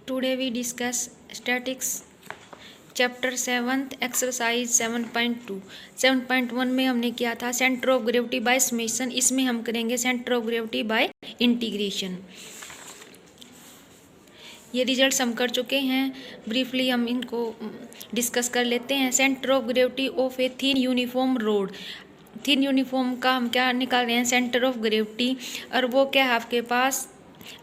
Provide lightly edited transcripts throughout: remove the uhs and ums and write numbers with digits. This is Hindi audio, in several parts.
Today we discuss statics chapter 7th exercise 7.2। 7.1 में हमने किया था centre of gravity by summation, इसमें हम करेंगे centre of gravity bye integration. ये रिजल्ट्स हम कर चुके हैं, ब्रीफली हम इनको डिस्कस कर लेते हैं। Centre of gravity of a thin uniform road, thin uniform का हम क्या निकाल रहे हैं, सेंटर ऑफ ग्रेविटी। और वो क्या है आपके पास,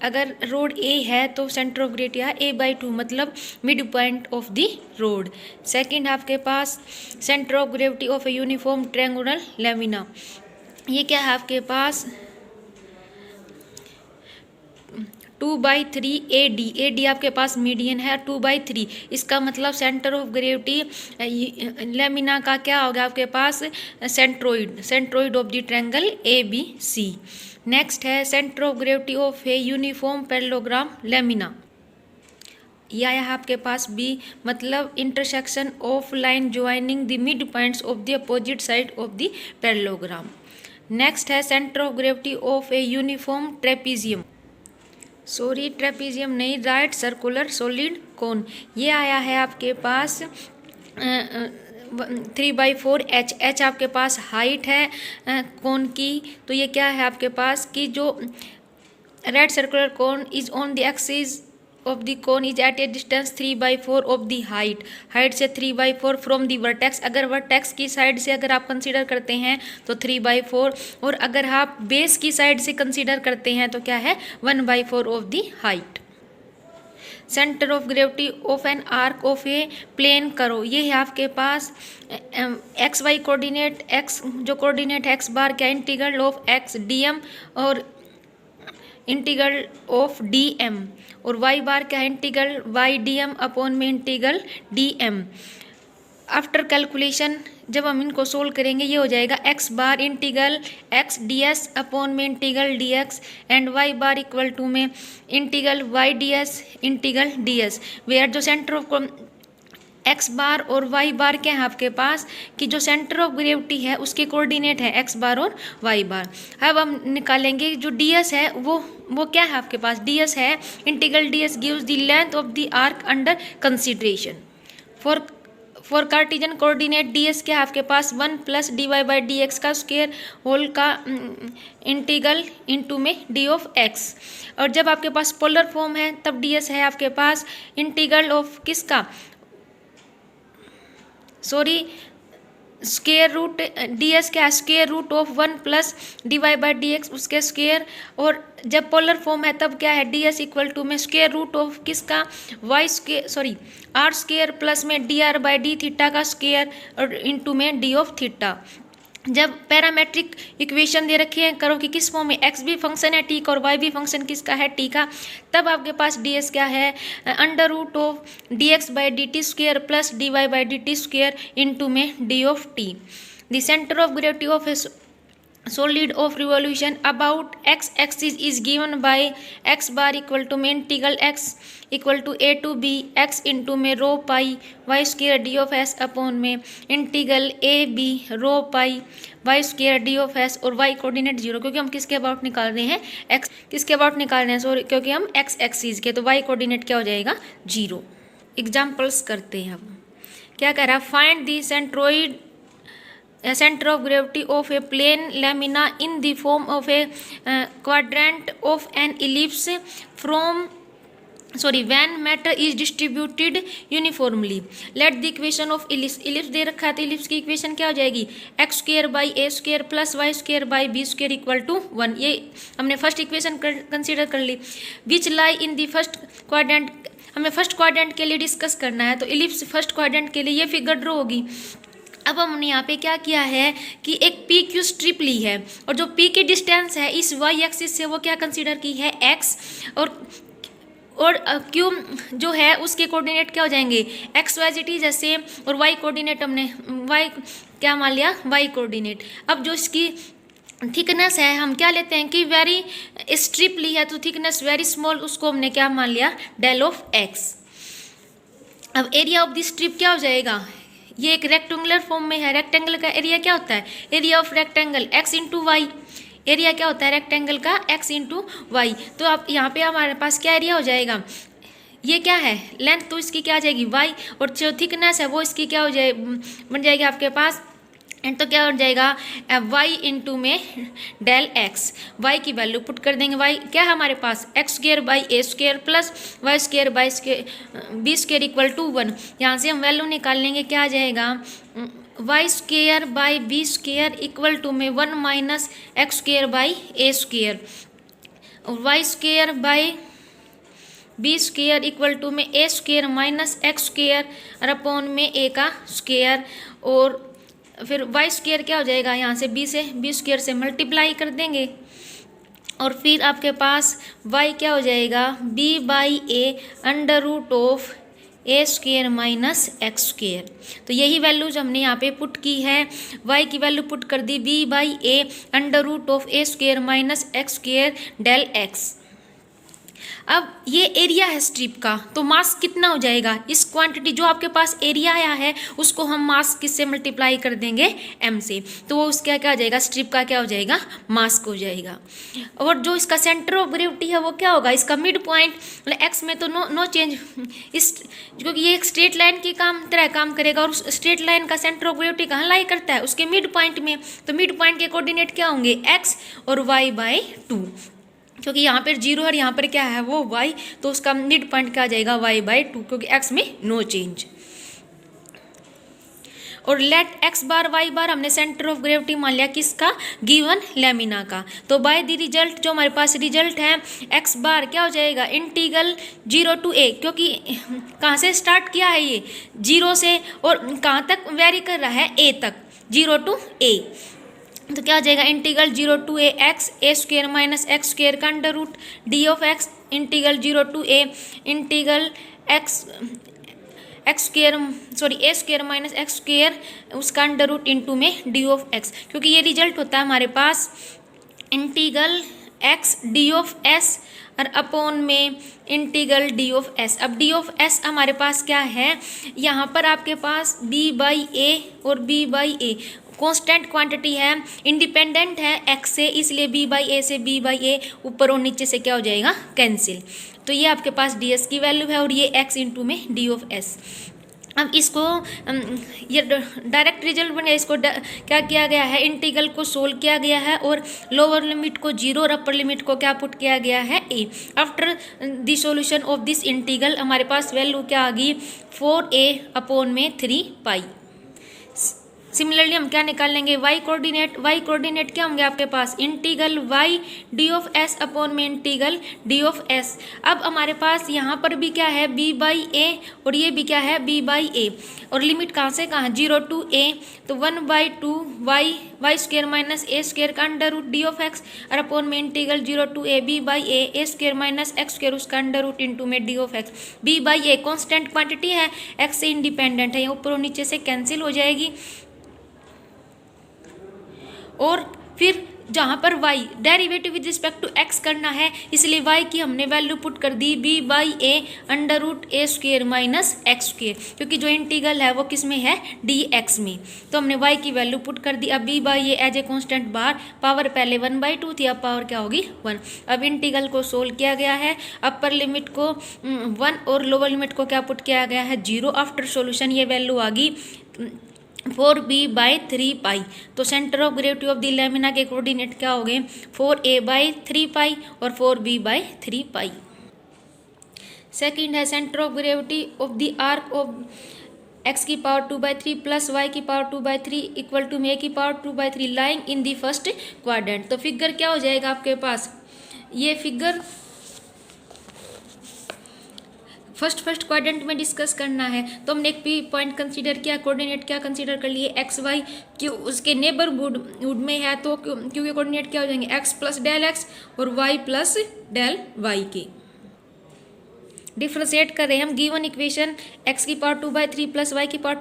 अगर रोड ए है तो सेंटर ऑफ ग्रेविटी है a/2, मतलब mid point of the road. Second आपके पास centre of gravity of a uniform triangular lamina, ये क्या है आपके पास 2/3 AD आपके पास मीडियन है 2/3, इसका मतलब सेंटर ऑफ ग्रेविटी लेमिना का क्या होगा आपके पास centroid of the triangle ABC। Next है centre of gravity of a uniform parallelogram lamina, यह है आपके पास B, मतलब intersection of line joining the mid points of the opposite side of the parallelogram. Next है centre of gravity of a uniform trapezium, trapezium नहीं, राइट सर्कुलर सॉलिड कोन। ये आया है आपके पास 3/4 H आपके पास हाइट है कोन की, तो ये क्या है आपके पास कि जो right circular cone is on the axis of the cone is at a distance 3/4 of the height से 3/4 फ्रॉम द वर्टेक्स। अगर वर्टेक्स की साइड से अगर आप कंसीडर करते हैं तो 3/4, और अगर आप बेस की साइड से कंसीडर करते हैं तो क्या है 1/4 of the height. Centre of gravity of an arc of a plane करो, ये है आपके पास XY कोऑर्डिनेट, x जो कोऑर्डिनेट है x बार क्या इंटीग्रल ऑफ x dm और इंटीग्रल ऑफ dm, और y बार क्या है इंटीग्रल y dm अपॉन में इंटीग्रल dm। आफ्टर कैलकुलेशन जब हम इनको सोल्व करेंगे ये हो जाएगा x bar integral x ds upon में integral dx and y bar equal to में integral y ds integral ds, where जो सेंटर ऑफ x बार और y बार क्या है आपके पास कि जो सेंटर ऑफ ग्रेविटी है उसके कोऑर्डिनेट है x बार और y बार। अब हम निकालेंगे जो ds है वो क्या है आपके पास, ds है integral ds gives the length of the arc under consideration. For Cartesian coordinate ds क्या है आपके पास 1 + dy/dx का स्क्वायर होल का इंटीग्रल इनटू में d ऑफ x। और जब आपके पास पोलर फॉर्म है तब ds है आपके पास इंटीग्रल ऑफ किसका, स्क्वायर रूट ds क्या है स्क्वायर रूट ऑफ 1 + dy/dx उसके स्क्वायर। और जब पोलर फॉर्म है तब क्या है ds इक्वल टू में स्क्वायर रूट ऑफ किसका r स्क्वायर प्लस में dr/d थीटा का स्क्वायर और इंटू में d ऑफ थीटा। जब पैरामेट्रिक इक्वेशन दे रखी है करो कि किस फॉर्म में x भी फंक्शन है t का और y भी फंक्शन किसका है t का, तब आपके पास ds क्या है under root of dx/dt square plus dy/dt square into में d of t। The centre of gravity of a solid of revolution about x axis is given by x bar equal to में integral x equal to a to b x into में rho pi y square d of s upon में integral a b rho pi y square d of s, और y कोऑर्डिनेट 0 क्योंकि हम किसके अबाउट निकाल रहे हैं x किसके अबाउट निकाल रहे हैं क्योंकि हम x एक्सिस के, तो y कोऑर्डिनेट क्या हो जाएगा 0। एग्जाम्पल्स करते हैं अब, क्या कह रहा है find the centroid center of gravity of a plane lamina in the form of a quadrant of an ellipse when matter is distributed uniformly। let the equation of ellipse दे रखा है तो ellipse की इक्वेशन क्या हो जाएगी x² + a² + b² equal to 1। ये हमने फर्स्ट इक्वेशन कंसीडर कर ली। विच लाई इन दी फर्स्ट क्वाड्रेंट, हमें फर्स्ट क्वाड्रेंट के लिए डिस्कस करना है तो ellipse फर्स्ट क्वाड्रेंट के लिए ये फिगर ड्रॉ होगी। अब हमने यहाँ पे क्या किया है कि एक पी क्यू स्ट्रिप ली है और जो पी की डिस्टेंस है इस वाई एक्सिस से वो क्या कंसीडर की है x, और क्यू जो है उसके कोऑर्डिनेट क्या हो जाएंगे एक्स वाई जेड जैसे, और वाई कोऑर्डिनेट हमने वाई क्या मान लिया वाई कोऑर्डिनेट। अब जो इसकी थिकनेस है हम क्या लेते हैं कि वेरी स्ट्रिप ली है तो थिकनेस वेरी स्मॉल, उसको हमने क्या मान लिया डेल ऑफ x। अब एरिया ऑफ द स्ट्रिप क्या हो जाएगा, ये एक रेक्टेंगुलर फॉर्म में है, रेक्टेंगल का एरिया क्या होता है area of rectangle x into Y, area क्या होता है रेक्टेंगल का x इंटू वाई। तो आप यहाँ पे हमारे पास क्या एरिया हो जाएगा, ये क्या है लेंथ, तो इसकी क्या आ जाएगी y, और जो थिकनेस है वो इसकी क्या हो जाए बन जाएगी आपके पास, एंड तो क्या हो जाएगा y इंटू में डेल एक्स, y की वैल्यू पुट कर देंगे, y क्या है हमारे पास X square by A square plus Y square by B square equal to 1। यहाँ से हम वैल्यू निकाल लेंगे, क्या आ जाएगा Y square by B square equal to में 1 minus X square by A square, Y square by B square equal to में A square minus X square और अपॉन में ए का स्क्र, और फिर वाई स्क्र क्या हो जाएगा यहाँ से बी स्क्र से मल्टीप्लाई कर देंगे, और फिर आपके पास y क्या हो जाएगा b by A under root of A square minus X square. तो यही वैल्यूज हमने यहाँ पे पुट की है, y की वैल्यू पुट कर दी b by A under root of A square minus X square del x। अब ये एरिया है स्ट्रिप का, तो मास कितना हो जाएगा, इस क्वांटिटी जो आपके पास एरिया आया है उसको हम मास किससे मल्टीप्लाई कर देंगे m से, तो वो उसका क्या हो जाएगा स्ट्रिप का क्या हो जाएगा मास हो जाएगा। और जो इसका सेंटर ऑफ ग्रेविटी है वो क्या होगा, इसका मिड पॉइंट मतलब x में तो नो चेंज, इस क्योंकि ये एक स्ट्रेट लाइन की तरह काम करेगा, और उस स्ट्रेट लाइन का सेंटर ऑफ ग्रेविटी कहाँ लाई करता है उसके मिड पॉइंट में, तो मिड पॉइंट के कोऑर्डिनेट क्या होंगे x और y बाई 2, क्योंकि यहाँ पर 0 और यहाँ पर क्या है वो y, तो उसका मिड पॉइंट क्या आ जाएगा y बाई 2, क्योंकि x में नो चेंज। और लेट x बार y बार हमने सेंटर ऑफ ग्रेविटी मान लिया किसका, गिवन लैमिना का। तो बाय द रिजल्ट जो हमारे पास रिजल्ट है x बार क्या हो जाएगा इंटीग्रल 0 टू a, क्योंकि कहाँ से स्टार्ट किया है ये 0 से, और कहाँ तक वेरी कर रहा है a तक 0 टू a, तो क्या हो जाएगा integral 0 to A X A square minus X square का under root D of x integral 0 to A integral X square A square minus X square उसका अंडर रूट इंटू में डी ऑफ एक्स, क्योंकि ये रिजल्ट होता है हमारे पास integral X D of S और अपॉन में इंटीग्रल डी ऑफ एस। अब डी ऑफ एस हमारे पास क्या है, यहाँ पर आपके पास b बाई ए और b by a constant quantity है, इंडिपेंडेंट है x से, इसलिए b बाई ए से b बाई ए ऊपर और नीचे से क्या हो जाएगा कैंसिल। तो ये आपके पास ds की वैल्यू है और ये x इंटू में d ऑफ s। अब इसको ये डायरेक्ट रिजल्ट बन गया, इसको क्या किया गया है इंटीग्रल को सोल्व किया गया है, और लोअर लिमिट को 0 और अपर लिमिट को क्या पुट किया गया है a। After the solution of this integral हमारे पास वैल्यू क्या आ गई 4a अपॉन में 3 पाई। सिमिलरली हम क्या निकाल लेंगे y कोऑर्डिनेट क्या होंगे आपके पास integral y D of S upon में इंटीग्रल डी ऑफ एस। अब हमारे पास यहाँ पर भी क्या है b बाई ए और ये भी क्या है b बाई ए, और लिमिट कहाँ से कहाँ 0 टू a, तो 1/2 Y square minus A square का under root D of X और अपॉन में integral 0 to a b by A square minus X square उसका अंडर रूट इंटू में D of X. b by A constant quantity है, x से इंडिपेंडेंट है, ये ऊपर और नीचे से कैंसिल हो जाएगी। और फिर जहाँ पर y derivative with respect to x करना है, इसलिए y की हमने वैल्यू पुट कर दी b by A under root A square minus X square, क्योंकि जो इंटीग्रल है वो किस में है dx में, तो हमने y की वैल्यू पुट कर दी। अब b by A as a constant bar, power पहले 1/2 थी, अब पावर क्या होगी 1। अब इंटीग्रल को सोल्व किया गया है, अपर लिमिट को 1 और लोअर लिमिट को क्या पुट किया गया है 0। आफ्टर सोल्यूशन ये वैल्यू आ गई 4b बाई 3 पाई। तो centre of gravity of the lamina के कोऑर्डिनेट क्या हो गए 4a बाई 3 पाई और 4b बाई 3 पाई। सेकंड है centre of gravity of the arc of x की पावर 2/3 प्लस y की पावर 2/3 इक्वल टू a की power 2/3 lying in the first quadrant. तो फिगर क्या हो जाएगा आपके पास, ये फिगर फर्स्ट क्वाड्रेंट में डिस्कस करना है, तो हमने एक भी पॉइंट कंसीडर किया, कोऑर्डिनेट क्या कंसीडर कर लिए एक्स वाई, क्यों उसके नेबरहुड में है, तो क्योंकि कोऑर्डिनेट क्या हो जाएंगे एक्स प्लस डेल एक्स और वाई प्लस डेल वाई के। डिफ्रेंशिएट कर रहे हैं हम गिवन इक्वेशन x की पावर 2/3 प्लस y की पावर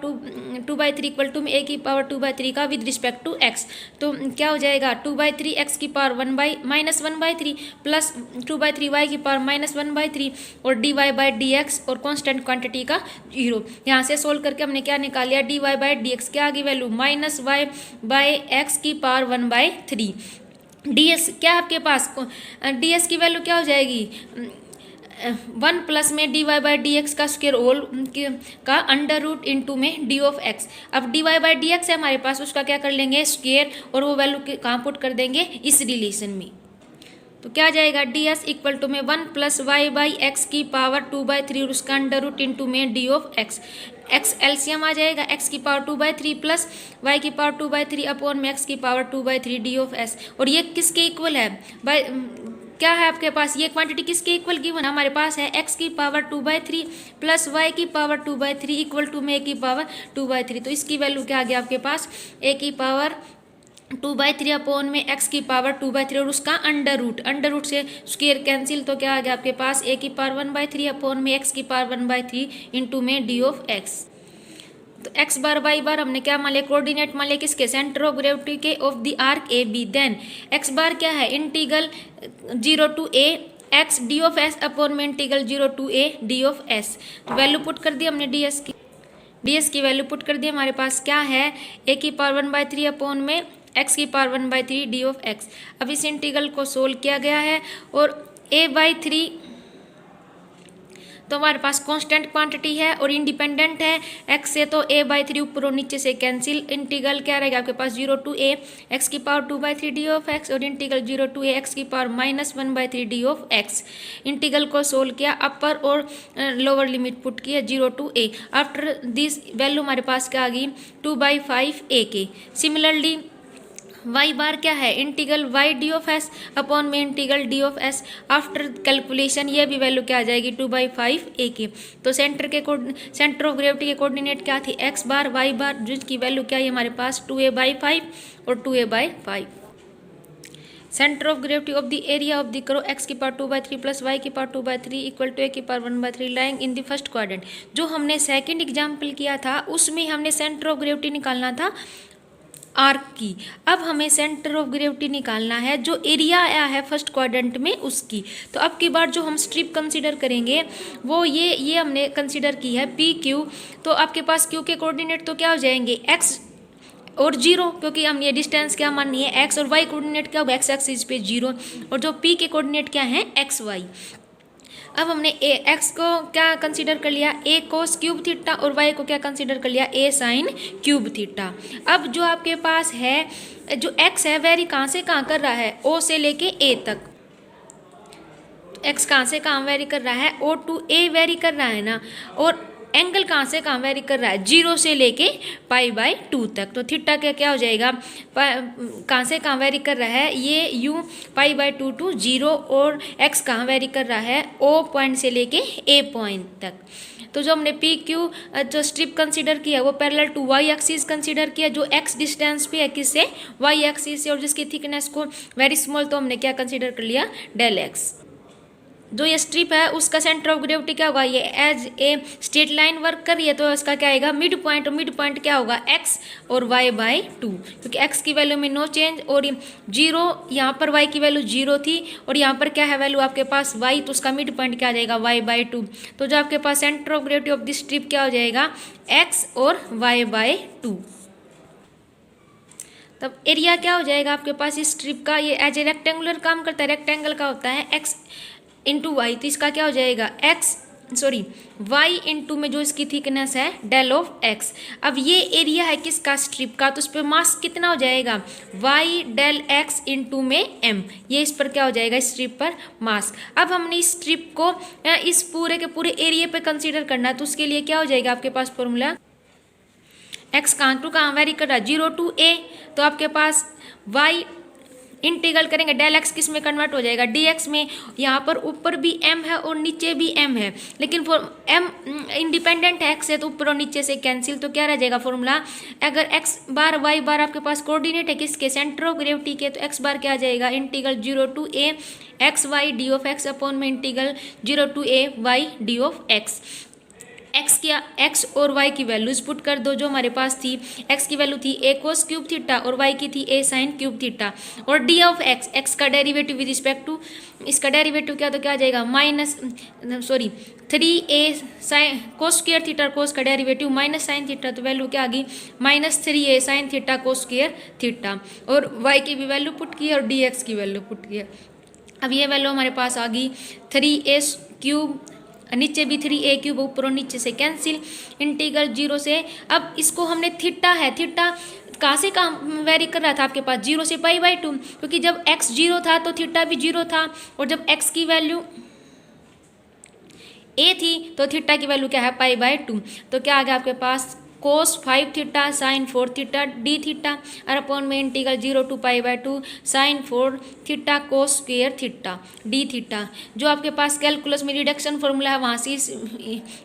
2/3 इक्वल टू a की पावर 2/3 का विद रिस्पेक्ट टू x। तो क्या हो जाएगा 2/3 x की पावर -1/3 प्लस 2/3 y की पावर -1/3 और dy बाई dx और कांस्टेंट क्वांटिटी का 0। यहाँ से सोल्व करके हमने क्या निकाल लिया dy बाई dx क्या आ गई वैल्यू -y बाई x की पावर 1/3। ds क्या आपके पास ds की वैल्यू क्या हो जाएगी वन प्लस में D Y by D X का स्क्वायर होल का अंडर रूट इंटू में डी ऑफ एक्स। अब D Y by D X है हमारे पास, उसका क्या कर लेंगे स्क्वायर, और वो वैल्यू कहाँ पुट कर देंगे इस रिलेशन में। तो क्या आ जाएगा डी एस इक्वल टू में one plus Y by X की पावर 2/3 और उसका अंडर रूट इंटू में D of X. X LCM आ जाएगा, एक्स की पावर 2/3 प्लस वाई की पावर 2/3 अपॉन में एक्स की पावर 2/3 डी ऑफ एस। और ये किसके इक्वल है बाय, क्या है आपके पास, ये क्वांटिटी किसके इक्वल गिवन हमारे पास है, एक्स की पावर 2/3 प्लस वाई की पावर 2/3 इक्वल टू में ए की पावर 2/3। तो इसकी वैल्यू क्या आ गया आपके पास, ए की पावर 2/3 अपॉन में एक्स की पावर 2/3 और उसका अंडर रूट से स्क्वायर कैंसिल, तो क्या आ गया आपके पास ए की पावर 1/3 अपॉन में एक्स की पावर 1/3 इंटू में डी ऑफ एक्स। तो एक्स बार वाई बार हमने क्या मान लिया, कोऑर्डिनेट मान लिया किसके, सेंटर ऑफ ग्रेविटी के of the arc A B. Then X bar क्या है, integral 0 to A x D of S upon में integral 0 to a d of s. तो वैल्यू पुट कर दी हमने डी एस की वैल्यू पुट कर दी, हमारे पास क्या है ए की पावर 1/3 अपॉन में एक्स की पावर 1/3 डी ऑफ एक्स। अब इस इंटीग्रल को सोल्व किया गया है और a/3 तो हमारे पास कांस्टेंट क्वांटिटी है और इंडिपेंडेंट है एक्स से, तो a/3 ऊपर और नीचे से कैंसिल। इंटीग्रल क्या रहेगा आपके पास 0 टू ए एक्स की पावर 2/3 डी ऑफ एक्स और इंटीग्रल 0 टू ए एक्स की power -1/3 D of x. Integral को सोल्व किया, अपर और लोअर लिमिट पुट किया 0 टू ए। आफ्टर दिस वैल्यू हमारे पास क्या आ गई 2/5 ए के। सिमिलरली वाई बार क्या है, integral y d of S upon में integral D of s. After calculation ये भी वैल्यू क्या आ जाएगी 2/5 ए के। तो सेंटर ऑफ ग्रेविटी के कोऑर्डिनेट क्या थी एक्स बार वाई बार, जिसकी वैल्यू क्या है हमारे पास 2a/5 और 2a/5। Centre of gravity of the area of the करो एक्स की पावर 2/3 प्लस वाई की पावर 2/3 इक्वल टू ए की power 1/3 lying in the first quadrant. जो हमने सेकंड एग्जाम्पल किया था उसमें हमने सेंटर ऑफ ग्रेविटी निकालना था आर्क की। अब हमें सेंटर ऑफ ग्रेविटी निकालना है जो एरिया आया है फर्स्ट क्वाड्रेंट में उसकी। तो अब की बार जो हम स्ट्रिप कंसीडर करेंगे वो ये हमने कंसीडर की है पी क्यू। तो आपके पास क्यू के कोऑर्डिनेट तो क्या हो जाएंगे एक्स और 0, क्योंकि हम ये डिस्टेंस क्या माननी है एक्स, और वाई कोऑर्डिनेट क्या होगा एक्स एक्सिस पे 0, और जो पी के कोऑर्डिनेट क्या है एक्स वाई। अब हमने ए एक्स को क्या कंसीडर कर लिया ए कोस क्यूब थीटा और वाई को क्या कंसीडर कर लिया ए साइन क्यूब थीटा। अब जो आपके पास है जो एक्स है वेरी कहाँ से कहाँ कर रहा है ओ से लेके ए तक। एक्स कहाँ से कहाँ वेरी कर रहा है ओ टू ए वेरी कर रहा है ना, और एंगल कहाँ से कहाँ वेरी कर रहा है 0 से लेके π/2 तक। तो थीटा क्या हो जाएगा कहाँ से कहाँ वेरी कर रहा है ये u π/2 टू 0, और x कहाँ वेरी कर रहा है O पॉइंट से लेके A पॉइंट तक। तो जो हमने पी क्यू जो स्ट्रिप कंसीडर किया वो parallel to Y axis consider किया, जो x डिस्टेंस पे है किससे वाई एक्सिस से, और जिसकी थिकनेस को वेरी स्मॉल तो हमने क्या कंसीडर कर लिया डेल एक्स। जो ये स्ट्रिप है उसका सेंटर ऑफ ग्रेविटी क्या होगा, ये as a straight line work कर रही है तो इसका क्या आएगा मिड पॉइंट, और मिड पॉइंट क्या होगा x और y/2, क्योंकि x की वैल्यू में नो चेंज और 0 यहाँ पर y की वैल्यू 0 थी और यहाँ पर क्या है वैल्यू आपके पास y, तो उसका मिड पॉइंट क्या आ जाएगा y/2। तो जो आपके पास centre of gravity of this strip क्या हो जाएगा x और y/2। तब एरिया क्या हो जाएगा आपके पास इस स्ट्रिप का, ये एज ए रेक्टेंगुलर काम करता है, रेक्टेंगल का होता है x इंटू वाई, तो इसका क्या हो जाएगा y इंटू में जो इसकी थिकनेस है डेल ऑफ x। अब ये एरिया है किसका स्ट्रिप का, तो उस पर मास कितना हो जाएगा y डेल x इंटू में m, ये इस पर क्या हो जाएगा इस स्ट्रिप पर मास। अब हमने इस स्ट्रिप को इस पूरे के पूरे एरिया पे कंसीडर करना है, तो उसके लिए क्या हो जाएगा आपके पास फॉर्मूला x कहाँ टू कहाँ वेरी कर रहा है 0 टू a, तो आपके पास y इंटीग्रल करेंगे डेल एक्स किस में कन्वर्ट हो जाएगा dx में। यहाँ पर ऊपर भी m है और नीचे भी m है, लेकिन m इंडिपेंडेंट है x से, तो ऊपर और नीचे से कैंसिल, तो क्या रह जाएगा फॉर्मूला अगर x बार y बार आपके पास कोऑर्डिनेट है किसके सेंटर ऑफ ग्रेविटी के, तो x बार क्या आ जाएगा integral 0 to a x y d of x upon में integral 0 to a y D of x. x और y की वैल्यूज पुट कर दो जो हमारे पास थी, x की वैल्यू थी a कोस क्यूब थीटा और y की थी a साइन क्यूब थीटा, और d ऑफ x का डेरिवेटिव विद रिस्पेक्ट टू इसका डेरिवेटिव क्या, तो क्या आ जाएगा 3a sine cos square theta, cos का डेरिवेटिव माइनस साइन थीटा, तो वैल्यू क्या आ गई -3a sine theta cos square theta, और y की भी वैल्यू पुट की और dx की वैल्यू पुट की। अब ये वैल्यू हमारे पास आ गई 3a क्यूब, नीचे भी 3a क्यूब, ऊपर और नीचे से कैंसिल, इंटीग्रल 0 से, अब इसको हमने थीटा है, थीटा कहाँ से कहाँ वेरी कर रहा था आपके पास, 0 से π/2, क्योंकि जब x 0 था तो थीटा भी 0 था, और जब x की वैल्यू a थी तो थीटा की वैल्यू क्या है π/2, तो क्या आ गया आपके पास cos 5 theta sin 4 theta D theta, और अपॉन में integral 0 to π/2 sin 4 theta cos square theta D theta. जो आपके पास कैलकुलस में रिडक्शन फॉर्मूला है वहाँ से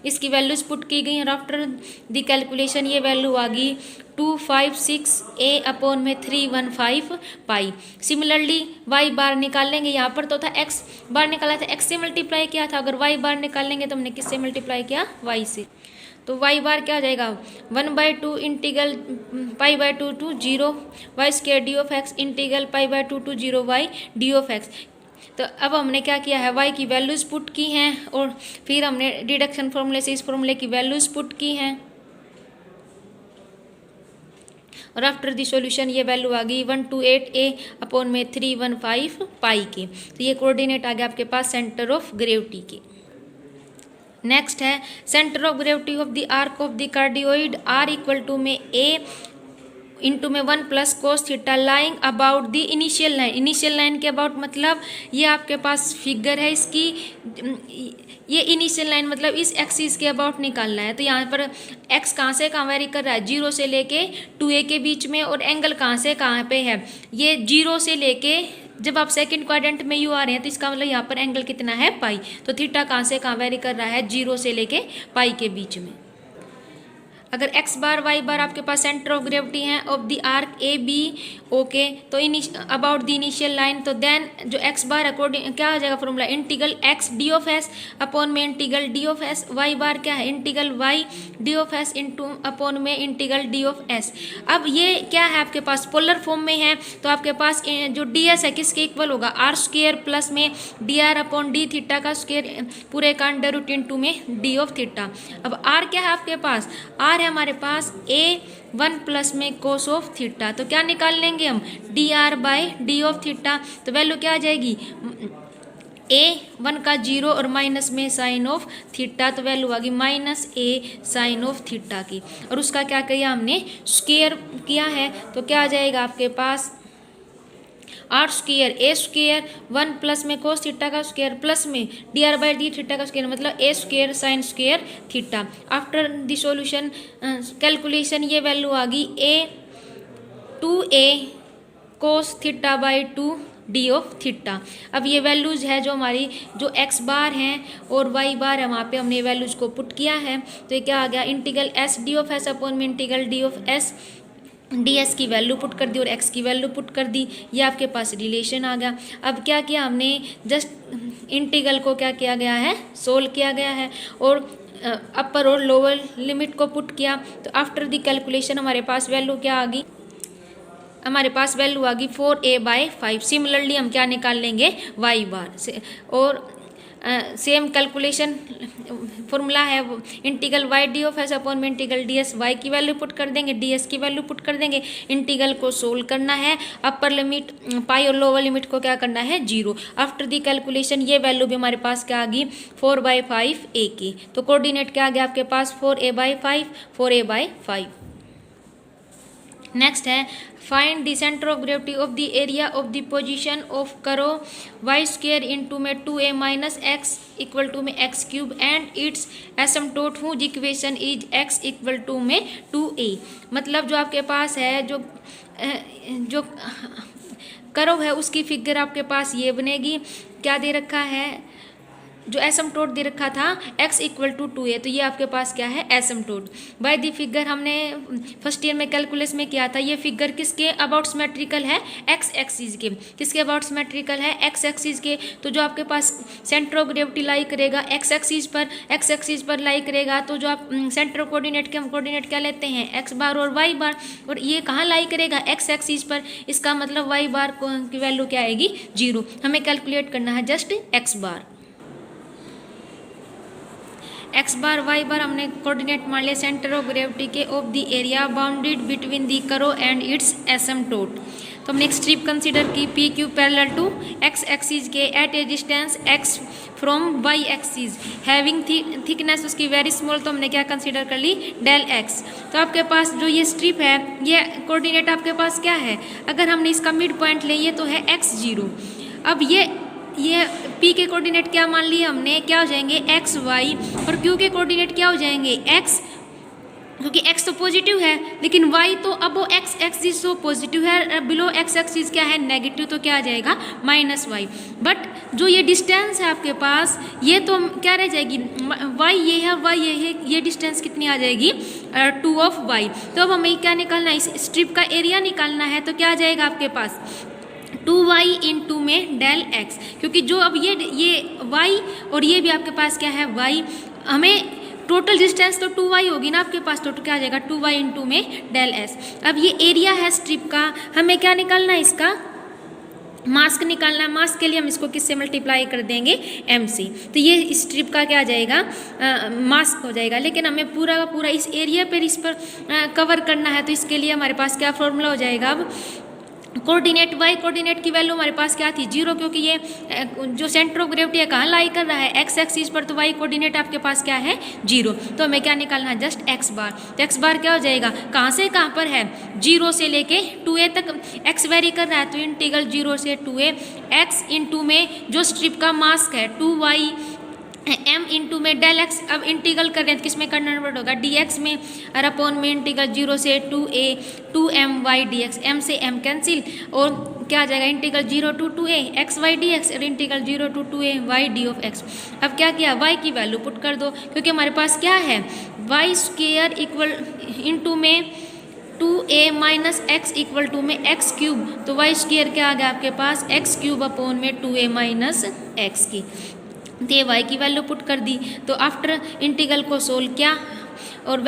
इसकी वैल्यूज पुट की गई, और आफ्टर द कैलकुलेशन ये वैल्यू आ गई 256a अपॉन में 315 पाई। सिमिलरली y बार निकाल लेंगे, यहाँ पर तो था x बार निकाला था, x से मल्टीप्लाई किया था, अगर y बार निकाल लेंगे तो हमने किससे मल्टीप्लाई किया, y से, तो y बार क्या आ जाएगा 1/2 integral π/2 to 0 y square d of x integral π/2 to 0 y D of x. तो अब हमने क्या किया है, y की वैल्यूज़ पुट की हैं, और फिर हमने डिडक्शन फॉर्मूले से इस फॉर्मूले की वैल्यूज़ पुट की हैं, और आफ्टर दी सॉल्यूशन ये वैल्यू आ गई 128a अपॉन में 315 पाई की। तो ये कोऑर्डिनेट आ गया आपके पास सेंटर ऑफ ग्रेविटी के। नेक्स्ट है centre of gravity of the arc of the cardioid r equal to में a इंटू में 1 plus cos theta lying about the initial line. Initial line के अबाउट मतलब ये आपके पास फिगर है इसकी, ये इनिशियल लाइन मतलब इस एक्सिस के अबाउट निकालना है। तो यहाँ पर x कहाँ से कहाँ वेरी कर रहा है, 0 से लेके 2a के बीच में, और एंगल कहाँ से कहाँ पे है, ये 0 से लेके, जब आप सेकंड क्वाड्रेंट में यू आ रहे हैं तो इसका मतलब यहाँ पर एंगल कितना है पाई। तो थीटा कहाँ से कहाँ वेरी कर रहा है, 0 से लेके पाई के बीच में। अगर x बार y बार आपके पास सेंटर ऑफ ग्रेविटी है of the arc A B okay, तो अबाउट द इनिशियल लाइन, तो देन जो x बार अकॉर्डिंग क्या आ जाएगा formula, integral x d of S upon में integral D of s, y bar क्या है integral y D of s into upon में इंटीग्रल डी ऑफ एस। अब ये क्या है आपके पास पोलर फॉर्म में है, तो आपके पास जो डी एस है किसके इक्वल होगा, आर स्क्वेयर प्लस में d are upon D theta का स्क्वेयर पूरे का अंडर रूट इंटू में डी ऑफ थीटा। अब आर क्या है आपके पास, आर है हमारे पास a1 प्लस में कोस ऑफ थीटा, तो क्या निकाल लेंगे हम D r by D of theta, तो वैल्यू क्या आ जाएगी a1 का 0 और माइनस में साइन ऑफ थीटा, तो वैल्यू आ गई -a साइन ऑफ थीटा की, और उसका क्या किया हमने स्क्वायर किया है, तो क्या आ जाएगा आपके पास r square a square 1 plus में कोस थीटा का स्क्वायर प्लस में d r by d theta का स्क्वायर, मतलब a square sine square theta. After the solution calculation ये वैल्यू आ गई a 2a cos theta by 2 d of theta. अब ये वैल्यूज़ है जो हमारी जो x बार हैं और y बार है, वहाँ पे हमने वैल्यूज़ को पुट किया है, तो ये क्या आ गया integral s d of S upon में integral D of s, d s की वैल्यू पुट कर दी और एक्स की वैल्यू पुट कर दी, ये आपके पास रिलेशन आ गया। अब क्या किया हमने, जस्ट इंटीग्रल को क्या किया गया है, सोल्व किया गया है, और अपर और लोअर लिमिट को पुट किया, तो आफ्टर द कैलकुलेशन हमारे पास वैल्यू क्या आ गई, हमारे पास वैल्यू आ गई 4a/5। सिमिलरली हम क्या निकाल लेंगे y बार से, और सेम कैलकुलेशन फॉर्मूला है integral y D of S upon में इंटीग्रल डी एस, वाई की वैल्यू पुट कर देंगे, डी एस की वैल्यू पुट कर देंगे, इंटीग्रल को सोल्व करना है, अपर लिमिट पाई और लोअर लिमिट को क्या करना है 0। आफ्टर दी कैलकुलेशन ये वैल्यू भी हमारे पास क्या आ गई 4/5 a की, तो कोऑर्डिनेट क्या आ गया आपके पास 4a/5 4a/5। नेक्स्ट है find the centre of gravity of the area of the position of curve y square into में 2a minus x equal to में x cube and its asymptote whose equation is x equal to में 2a। मतलब जो आपके पास है जो करो है उसकी फिगर आपके पास ये बनेगी, क्या दे रखा है, जो एसिम्पटोट दे रखा था x इक्वल टू 2a, तो ये आपके पास क्या है एसिम्पटोट। बाय दी फिगर हमने फर्स्ट ईयर में कैलकुलस में किया था, ये फिगर किसके अबाउट सिमेट्रिकल है, x एक्सिस के, किसके अबाउट सिमेट्रिकल है x एक्सिस के। तो जो आपके पास सेंटर ऑफ ग्रेविटी लाई करेगा x एक्सिस पर लाई करेगा, तो जो आप सेंटर कोऑर्डिनेट के हम कोऑर्डिनेट क्या लेते हैं x बार और y बार, और ये कहाँ लाई करेगा x एक्सिस पर, इसका मतलब y बार की वैल्यू क्या आएगी 0। हमें कैलकुलेट करना है जस्ट x बार, एक्स बार वाई बार हमने कोऑर्डिनेट मान लिया सेंटर ऑफ ग्रेविटी के of the area bounded between the curve and its asymptote. तो तो हमने एक स्ट्रिप कंसीडर की P Q parallel to x axis के at a distance x from y axis having thickness उसकी वेरी स्मॉल, तो हमने क्या कंसीडर कर ली, डेल एक्स। तो आपके पास जो ये स्ट्रिप है, ये कोऑर्डिनेट आपके पास क्या है, अगर हमने इसका मिड पॉइंट लिए तो है x0। अब ये p के कोऑर्डिनेट क्या मान लिए हमने, क्या हो जाएंगे x y, और q के कोऑर्डिनेट क्या हो जाएंगे x, क्योंकि x तो पॉजिटिव है लेकिन y तो अब वो x एक्सिस तो पॉजिटिव है, बिलो x एक्सिस क्या है, नेगेटिव, तो क्या आ जाएगा -y। बट जो ये डिस्टेंस है आपके पास, ये तो क्या रह जाएगी, y ये है, y ये है, ये डिस्टेंस कितनी आ जाएगी, 2 of y। तो अब हमें क्या निकालना है, इस स्ट्रिप का एरिया निकालना है, तो क्या आ जाएगा आपके पास 2y इंटू में डेल x, क्योंकि जो अब ये y और ये भी आपके पास क्या है y, हमें टोटल डिस्टेंस तो 2y होगी ना आपके पास, तो क्या आ जाएगा 2y इंटू में डेल s। अब ये एरिया है स्ट्रिप का, हमें क्या निकालना है, इसका मास्क निकालना है। मास्क के लिए हम इसको किससे मल्टीप्लाई कर देंगे, m से, तो ये स्ट्रिप का क्या आ जाएगा, मास्क हो जाएगा। लेकिन हमें पूरा का पूरा इस एरिया पर इस पर कवर करना है, तो इसके लिए हमारे पास क्या फॉर्मूला हो जाएगा, अब कोऑर्डिनेट y कोऑर्डिनेट की वैल्यू हमारे पास क्या थी, 0, क्योंकि ये जो सेंटर ऑफ ग्रेविटी है कहाँ लाई कर रहा है, x एक्सिस पर, तो y कोऑर्डिनेट आपके पास क्या है 0। तो हमें क्या निकालना है, जस्ट x बार। तो x बार क्या हो जाएगा, कहाँ से कहाँ पर है, 0 से लेके 2a तक x वेरी कर रहा है, तो इंटीग्रल 0 से 2a x इंटू में जो स्ट्रिप का मास्क है 2y m इंटू में डेल एक्स। अब इंटीग्रल कर रहे हैं तो किस में कन्वर्ट होगा, dx में, और अपॉन में इंटीग्रल 0 से 2a 2my dx, m से m कैंसिल, और क्या आ जाएगा integral 0 to 2a xy dx, और integral 0 to 2a y d of x। अब क्या किया, y की वैल्यू पुट कर दो, क्योंकि हमारे पास क्या है, y स्क्वायर इक्वल इंटू में 2a minus x equal to में एक्स क्यूब, तो y स्क्वायर क्या आ गया आपके पास, एक्स क्यूब अपॉन में 2a माइनस एक्स की, तो ये y की वैल्यू पुट कर दी। तो आफ्टर इंटीग्रल को सोल्व किया, और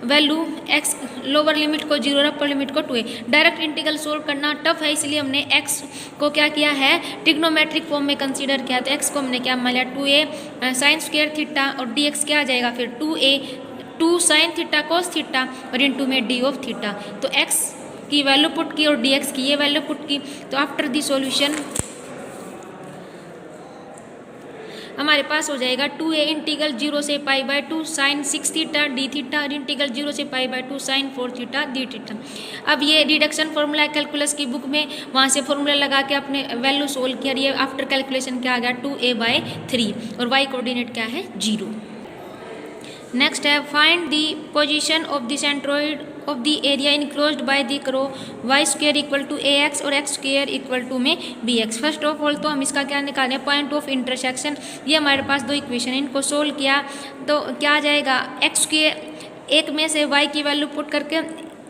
वैल्यू x लोअर लिमिट को 0 और अपर लिमिट को 2a। डायरेक्ट इंटीग्रल सोल्व करना टफ है, इसलिए हमने x को क्या किया है, ट्रिग्नोमेट्रिक फॉर्म में कंसीडर किया। तो x को हमने क्या मान लिया, 2a साइन स्क्वायर थीटा, और dx क्या आ जाएगा फिर 2a 2 sign theta cos theta, और इंटू में d ऑफ थीटा। तो x की वैल्यू पुट की और dx की ये वैल्यू पुट की। तो आफ्टर दी सॉल्यूशन हमारे पास हो जाएगा 2a इंटीग्रल 0 से π/2 साइन 6 थीटा डी थीटा, और इंटीग्रल 0 से π/2 साइन 4 थीटा डी थीटा। अब ये रिडक्शन फॉर्मूला है कैलकुलस की बुक में, वहाँ से फॉर्मूला लगा के अपने वैल्यू सोल्व किया। ये आफ्टर कैलकुलेशन क्या आ गया, 2a/3, और y कोऑर्डिनेट क्या है 0। नेक्स्ट है find the position of the centroid of the area enclosed by the curve y square equal to ax और x स्क्वायर इक्वल टू में bx। फर्स्ट ऑफ ऑल तो हम इसका क्या निकालें, पॉइंट ऑफ इंटरसेक्शन। ये हमारे पास दो इक्वेशन, इनको सोल्व किया तो क्या आ जाएगा, x स्क्वायर एक में से y की वैल्यू पुट करके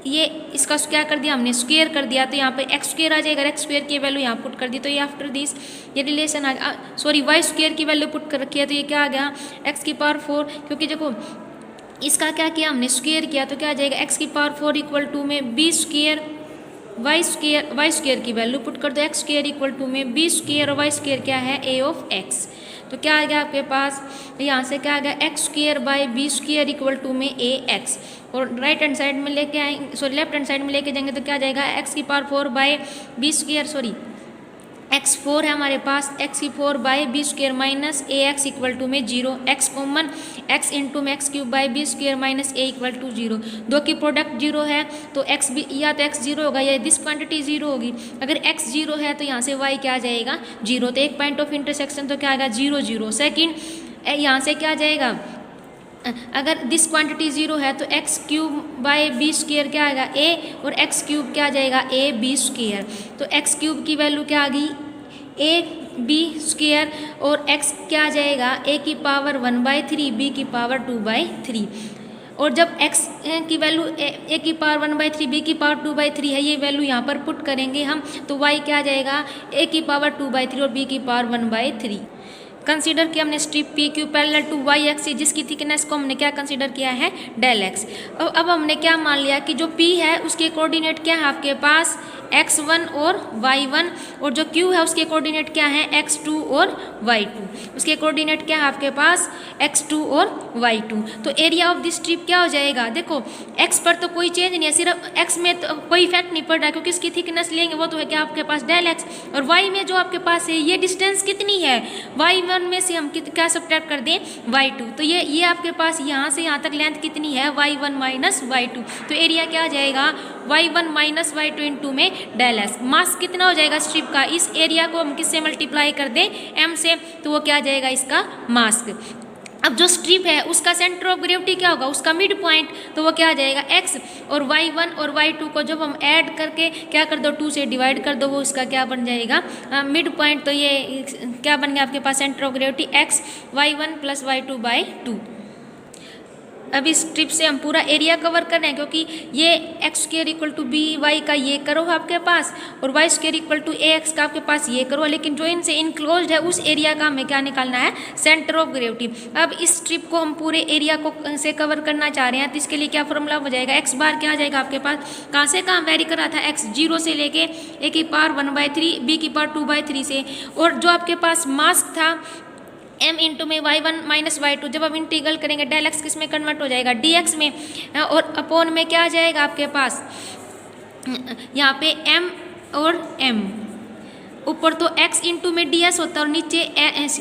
ये इसका क्या कर दिया हमने, स्क्वायर कर दिया, तो यहाँ पे x स्क्वायर आ जाएगा, x स्क्वायर की वैल्यू यहाँ पुट कर दी। तो ये आफ्टर दिस ये रिलेशन आ सॉरी y स्क्वायर की वैल्यू पुट कर रखी है, तो ये क्या आ गया x की पावर 4, क्योंकि देखो इसका क्या किया हमने, स्क्वायर किया, तो क्या आ जाएगा x की पावर 4 इक्वल टू में b स्क्वायर y स्क्वायर की वैल्यू पुट कर दो, x स्क्वायर इक्वल टू में b स्क्वायर, और y स्क्वायर क्या है a ऑफ x। तो क्या आ गया आपके पास, यहाँ से क्या आ गया x square by B square equal to में a x, और राइट हैंड साइड में लेके आएंगे, सॉरी लेफ्ट हैंड साइड में लेके जाएंगे, तो क्या आ जाएगा x की power 4 by B square, sorry x 4 है हमारे पास, x की 4 by B square minus A X equal to में 0, x कॉमन x इंटू में x cube by B square minus A equal to 0। दो की प्रोडक्ट 0 है तो x भी या तो x 0 होगा या दिस क्वांटिटी 0 होगी। अगर x 0 है तो यहाँ से y क्या आ जाएगा 0, तो एक पॉइंट ऑफ इंटरसेक्शन तो क्या आएगा 0 0। सेकेंड यहाँ से क्या आ जाएगा, अगर दिस क्वांटिटी 0 है तो x cube by B square क्या आएगा a, और x क्यूब क्या आ जाएगा a बी स्क्वायर। तो x क्यूब की वैल्यू क्या आ गई a बी स्क्वायर, और x क्या आ जाएगा a की पावर 1/3 b की पावर 2/3। और जब x की वैल्यू a की पावर 1/3 b की पावर 2/3 है, ये वैल्यू यहाँ पर पुट करेंगे हम, तो y क्या आ जाएगा a की पावर 2/3 और b की पावर 1/3। कंसीडर किया हमने strip P Q parallel to Y axis, जिसकी थिकनेस को हमने क्या कंसीडर किया है डेल एक्स। अब हमने क्या मान लिया कि जो पी है उसके कोऑर्डिनेट क्या है आपके पास x1 और y1, और जो q है उसके कोऑर्डिनेट क्या है x2 और y2, उसके कोऑर्डिनेट क्या है आपके पास x2 और y2। तो एरिया ऑफ दिस स्ट्रिप क्या हो जाएगा, देखो x पर तो कोई चेंज नहीं है, सिर्फ x में तो कोई इफेक्ट नहीं पड़ रहा है क्योंकि इसकी थिकनेस लेंगे वो तो है क्या आपके पास डेल x, और y में जो आपके पास है ये डिस्टेंस कितनी है, y1 में से हम क्या सब्ट्रैक्ट कर दें y2, तो ये आपके पास यहाँ से यहाँ तक लेंथ कितनी है y1 माइनस y2, तो एरिया क्या आ जाएगा y1 माइनस y2 इंटू में डेल s। मास कितना हो जाएगा स्ट्रिप का, इस एरिया को हम किससे मल्टीप्लाई कर दें m से, तो वो क्या आ जाएगा इसका मास। अब जो स्ट्रिप है उसका सेंटर ऑफ ग्रेविटी क्या होगा, उसका मिड पॉइंट, तो वो क्या आ जाएगा x, और y1 और y2 को जब हम ऐड करके क्या कर दो 2 से डिवाइड कर दो, वो उसका क्या बन जाएगा मिड पॉइंट, तो ये क्या बन गया आपके पास centre of gravity x y1 plus y2 by 2। अब इस स्ट्रिप से हम पूरा एरिया कवर कर रहे हैं क्योंकि ये X square equal to B Y का ये करो आपके पास, और Y square equal to A X का आपके पास ये करो, लेकिन जो इनसे इनक्लोज्ड है उस एरिया का हमें क्या निकालना है, सेंटर ऑफ ग्रेविटी। अब इस स्ट्रिप को हम पूरे एरिया को से कवर करना चाह रहे हैं, तो इसके लिए क्या फॉर्मूला हो जाएगा, एक्स बार क्या आ जाएगा आपके पास, कहाँ से कहाँ वेरी कर रहा था, एक्स 0 से लेके ए की पावर 1/3 बी की पावर 2/3 से, और जो आपके पास मास था m इंटू में y1 माइनस y2, जब हम इंटीग्रल करेंगे डेल x किस में कन्वर्ट हो जाएगा dx में, और अपॉन में क्या आ जाएगा आपके पास यहाँ पे m और m, ऊपर तो x इंटू में ds होता है और नीचे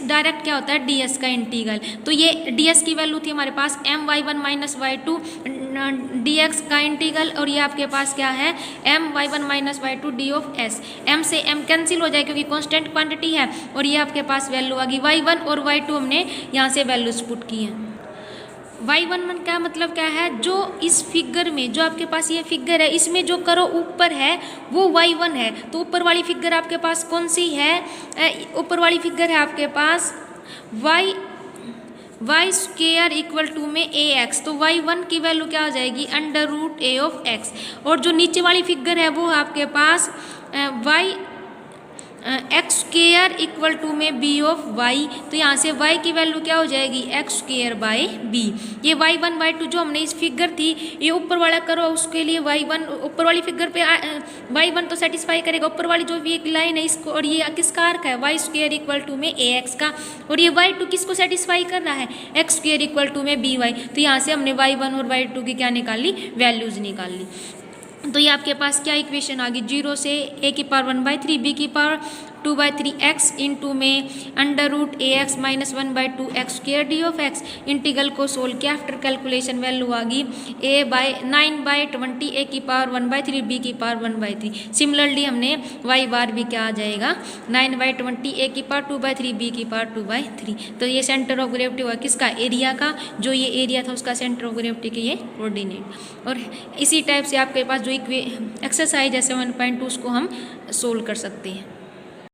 डायरेक्ट क्या होता है ds का इंटीग्रल, तो ये ds की वैल्यू थी हमारे पास m y1 minus y2 dx का इंटीग्रल, और ये आपके पास क्या है m y1 minus y2 d of s, m से m कैंसिल हो जाए क्योंकि कांस्टेंट क्वांटिटी है, और ये आपके पास वैल्यू आ गई y1 और y2 हमने यहाँ से वैल्यूज पुट की हैं। y1 का मतलब क्या है, जो इस फिगर में जो आपके पास ये फिगर है इसमें जो करो ऊपर है वो y1 है, तो ऊपर वाली फिगर आपके पास कौन सी है, ऊपर वाली फिगर है आपके पास y स्क्वेयर इक्वल टू में ax, तो y1 की वैल्यू क्या हो जाएगी under root a of x, और जो नीचे वाली फिगर है वो आपके पास y X square equal to में बी ऑफ वाई, तो यहाँ से y की वैल्यू क्या हो जाएगी एक्स स्क्वेयर बाई बी। ये y1 y2 जो हमने इस फिगर थी ये ऊपर वाला करो, उसके लिए y1 ऊपर वाली फिगर पे y1 तो सेटिस्फाई करेगा, ऊपर वाली जो भी एक लाइन है इसको, और ये किसका आर्क है y स्क्वेयर इक्वल टू में ax का, और ये y2 किसको सेटिस्फाई कर रहा है एक्स स्क्वेयर इक्वल टू में by, तो यहाँ से हमने y1 और y2 की क्या निकाल ली वैल्यूज निकाल ली। तो ये आपके पास क्या इक्वेशन आ गई, 0 से a की पावर 1/3 b की पावर 2/3 x इंटू में under root a x minus 1/2 x square d of x. Integral को सोल्व किया, आफ्टर कैलकुलेशन वैल्यू आ गई a/9/20 a की पावर 1/3 b की पावर 1/3। सिमिलरली हमने y बार भी क्या आ जाएगा 9/20 a की पावर 2/3 b की पावर 2/3। तो ये सेंटर ऑफ ग्रेविटी हुआ किसका एरिया का, जो ये एरिया था उसका सेंटर ऑफ ग्रेविटी के ये कोऑर्डिनेट। और इसी टाइप से आपके पास जो एक्सरसाइज है 7.2 उसको हम सोल्व कर सकते हैं।